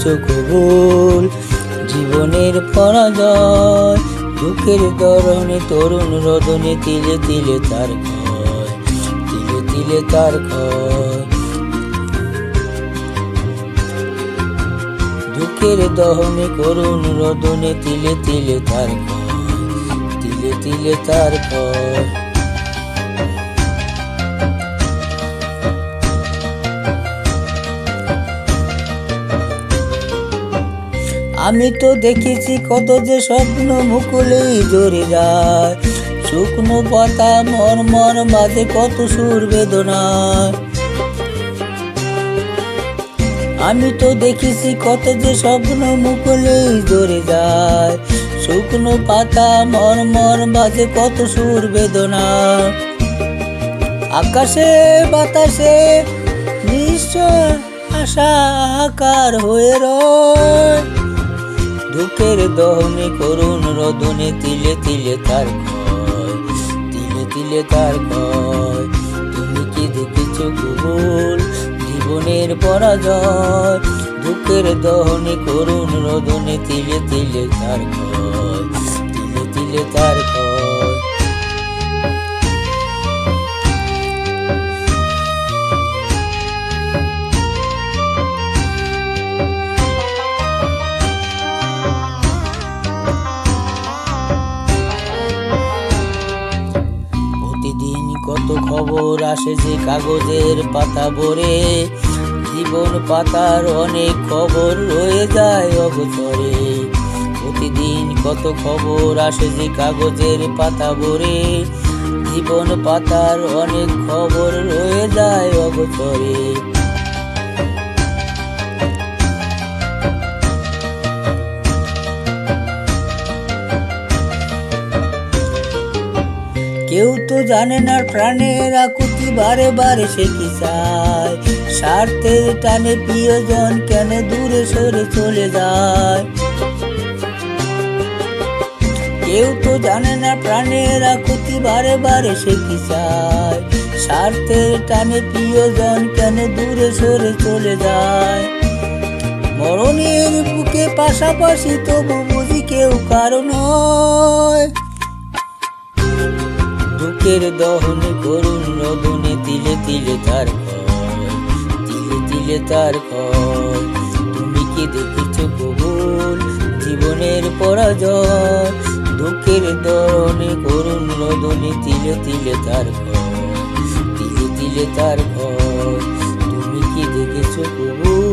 দেখেছো কবুল জীবনের পরাজয়, দুঃখের দরনে তরুণ রদনে তিলে তিলে তার ক্ষয়, তিলে তিলে তার ক্ষয়। দুঃখের দহনে করুণ রদনে তিলে তিলে তার ক্ষয়, তিলে তিলে তার ক্ষয়। আমি তো দেখেছি কত যে স্বপ্ন মুকুলেই ঝরে যায়, শুকনো পাতা মরমর মাঝে কত সুর বেদনায়। আমি তো দেখেছি কত যে স্বপ্ন মুকুলেই ঝরে যায়, শুকনো পাতা মরমর মাঝে কত সুর বেদনায়। আকাশে বাতাসে নিশ্চয় আশা আকার হয়ে রয়, দুঃখের দহনে করুণ রদনে তিলে তিলে তার ক্ষয়, তিলে তিলে তার ক্ষয়। তুমি কি দেখেছো কবুল জীবনের পরাজয়, দুঃখের দহনে করুণ রদনে তিলে তিলে তার ক্ষয়, তিলে তিলে তার ক্ষয়। কত খবর আসে যে কাগজের পাতা ভরে, জীবন পাতার অনেক খবর রয়ে যায় অগোচরে। প্রতিদিন কত খবর আসে যে কাগজের পাতা ভরে, জীবন পাতার অনেক খবর রয়ে যায় অগোচরে। কেউ তো জানে না প্রাণের আকুতি বারে বারে সে কি চায়, স্বার্থের টানে প্রিয়জন কেন দূরে সরে চলে যায়। কেউ তো জানে না প্রাণের আকুতি বারে বারে সে কি চায়, স্বার্থের টানে প্রিয়জন কেন দূরে সরে চলে যায়। মরণের বুকে পাশাপাশি তবু বুঝি কেউ কারণ নয়, দুঃখের দহনে করুণ রদনে তিলে তিলে তার ক্ষয়, তিলে তিলে তার ক্ষয়। তুমি কি দেখেছো কবুল জীবনের পরাজয়, দুঃখের দহনে করুণ রদনে তিলে তিলে তার ক্ষয়, তিলে তিলে তার ক্ষয়। তুমি কি দেখেছো কবুল।